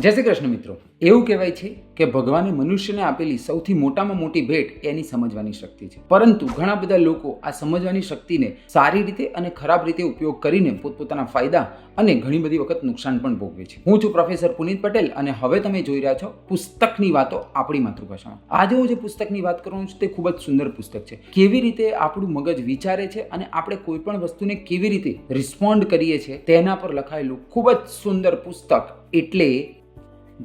જય શ્રી કૃષ્ણ મિત્રો, એવું કહેવાય છે કે ભગવાને મનુષ્યને આપેલી સૌથી મોટામાં મોટી ભેટ એની સમજવાની શક્તિ છે. પરંતુ ઘણા બધા લોકો આ સમજવાની શક્તિને સારી રીતે અને ખરાબ રીતે ઉપયોગ કરીને પોતપોતાના ફાયદા અને ઘણી બધી વખત નુકસાન પણ ભોગવે છે. હું છું પ્રોફેસર પુનીત પટેલ અને હવે તમે જોઈ રહ્યા છો પુસ્તકની વાતો આપણી માતૃભાષામાં. આજે હું જે પુસ્તકની વાત કરું છું તે ખૂબ જ સુંદર પુસ્તક છે. કેવી રીતે આપણું મગજ વિચારે છે અને આપણે કોઈ પણ વસ્તુને કેવી રીતે રિસ્પોન્ડ કરીએ છીએ તેના પર લખાયેલું ખૂબ જ સુંદર પુસ્તક એટલે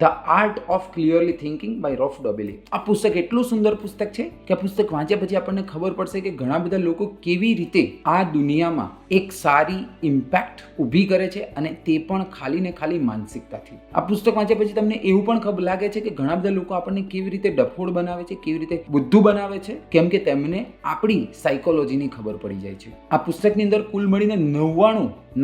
the art of clearly thinking by Rolf Dobelli. આ પુસ્તક એટલું સુંદર પુસ્તક છે કે આ પુસ્તક વાંચ્યા પછી આપણને ખબર પડશે કે ઘણા બધા લોકો કેવી રીતે આ દુનિયામાં એક સારી ઇમ્પેક્ટ ઊભી કરે છે અને તે પણ ખાલી ને ખાલી માનસિકતાથી. આ પુસ્તક વાંચ્યા પછી તમને એવું પણ ખબર લાગે છે કે ઘણા બધા લોકો આપણને કેવી રીતે ડફોડ બનાવે છે, કેવી રીતે બુદ્ધુ બનાવે છે, કેમ કે તેમને આપણી સાયકોલોજીની ખબર પડી જાય છે. આ પુસ્તકની અંદર કુલ મળીને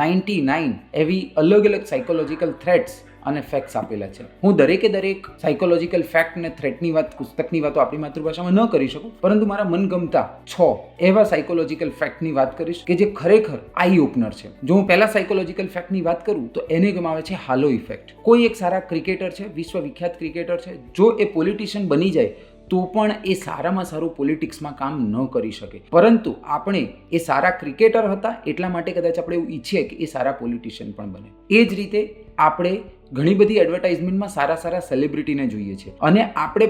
99 એવી અલગ અલગ સાયકોલોજીકલ થ્રેટ્સ અને ફેક્ટ્સ આપેલા છે. હું દરેક સાયકોલોજીકલ ફેક્ટ અને થ્રેટની વાત, પુસ્તકની વાતો આપણી માતૃભાષામાં ન કરી શકું, પરંતુ મારા મનગમતા 6 એવા સાયકોલોજીકલ ફેક્ટની વાત કરીશ કે જે ખરેખર આઈ ઓપનર છે. જો હું પહેલા સાયકોલોજીકલ ફેક્ટની વાત કરું તો એને ગમાવે છે હાલો ઇફેક્ટ. કોઈ એક સારા ક્રિકેટર છે, વિશ્વ વિખ્યાત ક્રિકેટર છે, જો એ પોલિટિશિયન બની જાય તો પણ એ સારામાં સારું પોલિટિક્સમાં કામ ન કરી શકે, પરંતુ આપણે એ સારા ક્રિકેટર હતા એટલા માટે કદાચ આપણે એવું ઈચ્છીએ કે એ સારા પોલિટિશિયન પણ બને. એ જ રીતે આપણે ઘણી બધી એડવર્ટાઇઝમેન્ટમાં સારા સેલિબ્રિટીને જોઈએ છે અને આપણે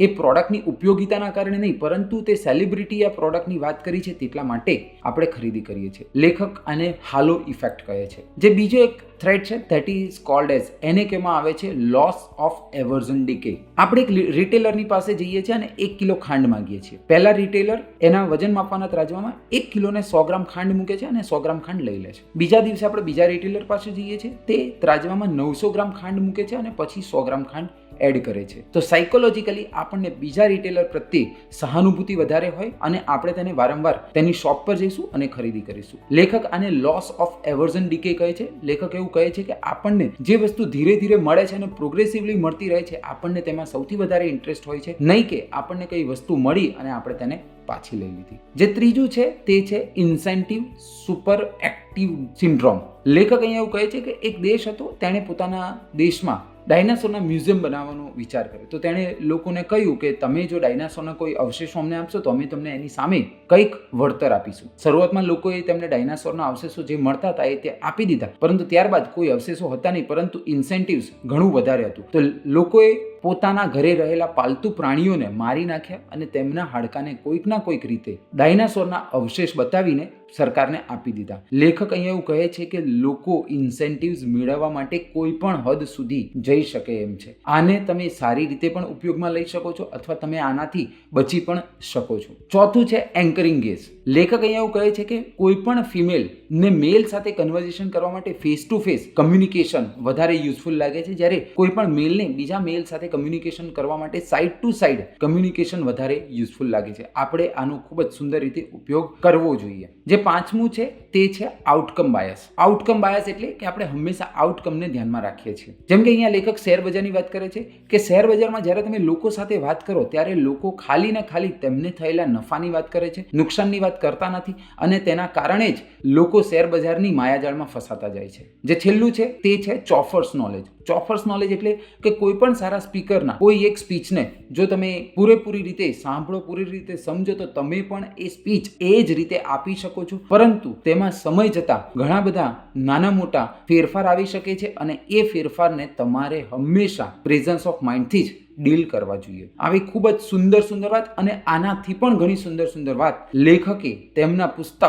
એ પ્રોડક્ટની ઉપયોગિતાના કારણે નહીં, પરંતુ તે સેલિબ્રિટી આ પ્રોડક્ટની વાત કરી છે તેટલા માટે આપણે ખરીદી કરીએ છીએ. લેખક આને હાલો ઇફેક્ટ કહે છે. જે બીજો એક થ્રેડ છે ધેટ ઇઝ કોલ્ડ એઝ, એને કહેવામાં આવે છે લોસ ઓફ એવર્ઝન ડીકે. આપણે એક રિટેલરની પાસે જઈએ છીએ અને 1 કિલો ખાંડ માંગીએ છીએ. પહેલા રિટેલર એના વજન માપવાના ત્રાજવામાં 1 કિલોને 100 ગ્રામ ખાંડ મૂકે છે અને 100 ગ્રામ ખાંડ લઈ લે છે. બીજા દિવસે આપણે બીજા રિટેલર પાસે જઈએ છીએ, તે ત્રાજવામાં 900 ગ્રામ ખાંડ મૂકે છે અને પછી 100 ગ્રામ ખાંડ એડ કરે છે. તો સાયકોલોજીકલી આપણને બીજા રિટેલર પ્રત્યે સહાનુભૂતિ વધારે હોય અને આપણે તેને વારંવાર તેની શોપ પર જઈશું અને ખરીદી કરીશું. લેખક આને લોસ ઓફ એવર્ઝન ડીકે કહે છે. લેખક એવું કહે છે કે આપણને જે વસ્તુ ધીરે ધીરે મળે છે અને પ્રોગ્રેસિવલી મળતી રહે છે, આપણને તેમાં સૌથી વધારે ઇન્ટરેસ્ટ હોય છે, નહીં કે આપણને કઈ વસ્તુ મળી અને આપણે તેને પાછી લઈ લીધી. જે ત્રીજું છે તે છે ઇન્સેન્ટિવ સુપર એક્ટિવ સિન્ડ્રોમ. લેખક અહીંયા એવું કહે છે કે એક દેશ હતો, તેણે પોતાના દેશમાં ડાયનાસોરના મ્યુઝિયમ બનાવવાનો વિચાર કર્યો. તો તેણે લોકોને કહ્યું કે તમે જો ડાયનાસોરના કોઈ અવશેષો અમને આપશો તો અમે તમને એની સામે કંઈક વળતર આપીશું. શરૂઆતમાં લોકોએ તેમને ડાયનાસોરના અવશેષો જે મળતા હતા એ તે આપી દીધા, પરંતુ ત્યારબાદ કોઈ અવશેષો હતા નહીં, પરંતુ ઇન્સેન્ટિવ્સ ઘણું વધારે હતું. તો લોકોએ પોતાના ઘરે રહેલા પાલતુ પ્રાણીઓને મારી નાખ્યા અને તેમના હાડકાને કોઈકના કોઈક રીતે ડાયનાસોરના અવશેષ બતાવીને સરકારને આપી દીધા. લેખક અહીંયા એવું કહે છે કે લોકો ઇન્સેન્ટિવ્સ મેળવવા માટે કોઈ પણ હદ સુધી જઈ શકે એમ છે. આને તમે સારી રીતે પણ ઉપયોગમાં લઈ શકો છો અથવા તમે આનાથી બચી પણ શકો છો. ચોથું છે એન્કરિંગ ગેઝ. લેખક અહીંયા એવું કહે છે કે કોઈ પણ ફિમેલ ને મેલ સાથે કન્વર્ઝેશન કરવા માટે ફેસ ટુ ફેસ કમ્યુનિકેશન વધારે યુઝફુલ લાગે છે, જ્યારે કોઈ પણ મેલને બીજા મેલ સાથે કમ્યુનિકેશન કરવા માટે સાઇડ ટુ સાઇડ કમ્યુનિકેશન વધારે યુઝફુલ લાગે છે. આપણે આનો ખૂબ જ સુંદર રીતે ઉપયોગ કરવો જોઈએ. જે પાંચમું છે તે છે આઉટકમ બાયસ. આઉટકમ બાયસ એટલે કે આપણે હંમેશા આઉટકમને ધ્યાનમાં રાખીએ છીએ. જેમ કે અહીંયા લેખક શેર બજારની વાત કરે છે કે શેર બજારમાં જ્યારે તમે લોકો સાથે વાત કરો ત્યારે લોકો ખાલી ને ખાલી તેમને થયેલા નફાની વાત કરે છે, નુકસાનની વાત કરતા નથી અને તેના કારણે જ લોકો શેર બજારની માયાજાળમાં ફસાતા જાય છે. જે છેલ્લું છે તે છે ચોફર્સ નોલેજ. ચોફર્સ નોલેજ એટલે કે કોઈ પણ સારા સ્પીકરના કોઈ એક સ્પીચને જો તમે પૂરેપૂરી રીતે સાંભળો, પૂરી રીતે સમજો, તો તમે પણ એ સ્પીચ એ જ રીતે આપી શકો છો, પરંતુ તેમાં સમય જતાં ઘણા બધા નાના મોટા ફેરફાર આવી શકે છે અને એ ફેરફારને તમારે હંમેશા પ્રેઝન્સ ઓફ માઇન્ડથી જ ડીલ કરવા જોઈએ. આવી ખૂબ જ સુંદર વાત અને આનાથી પણ ઘણી સુંદર વાત લેખકે તેમના પુસ્તક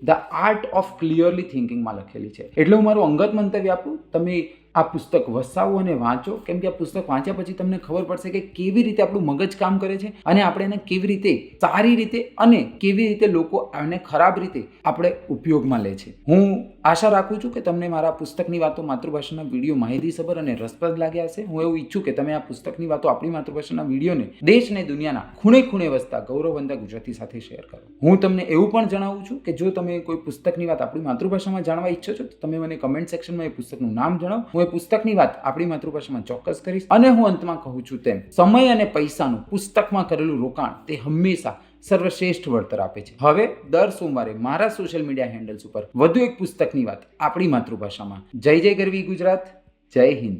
ધ આર્ટ ઓફ ક્લિયરલી થિંકિંગમાં લખેલી છે. એટલે હું મારું અંગત મંતવ્ય આપું, તમે આ પુસ્તક વસાવો અને વાંચો, કેમ કે આ પુસ્તક વાંચ્યા પછી તમને ખબર પડશે કે કેવી રીતે આપણું મગજ કામ કરે છે અને આપણે એને કેવી રીતે સારી રીતે અને કેવી રીતે લોકો આને ખરાબ રીતે આપણે ઉપયોગમાં લે છે. હું આશા રાખું છું કે તમને મારા પુસ્તકની વાતો માતૃભાષાના વિડીયો માહિતીસભર અને રસપ્રદ લાગ્યા હશે. હું એવું ઈચ્છું કે તમે આ પુસ્તકની વાતો આપણી માતૃભાષાના વિડીયોને દેશ અને દુનિયાના ખૂણે વસતા ગૌરવવંતા ગુજરાતી સાથે શેર કરો. હું તમને એવું પણ જણાવું છું કે જો તમે કોઈ પુસ્તકની વાત આપણી માતૃભાષામાં જાણવા ઈચ્છો છો તો તમે મને કમેન્ટ સેક્શનમાં એ પુસ્તકનું નામ જણાવો. હું એ પુસ્તકની વાત આપણી માતૃભાષામાં ચોક્કસ કરીશ. અને હું અંતમાં કહું છું તેમ સમય અને પૈસાનું પુસ્તકમાં કરેલું રોકાણ તે હંમેશા સર્વશ્રેષ્ઠ વળતર આપે છે. હવે દર સોમવારે મારા સોશિયલ મીડિયા હેન્ડલ્સ ઉપર વધુ એક પુસ્તકની વાત આપણી માતૃભાષામાં. જય ગરવી ગુજરાત, જય હિન્દ.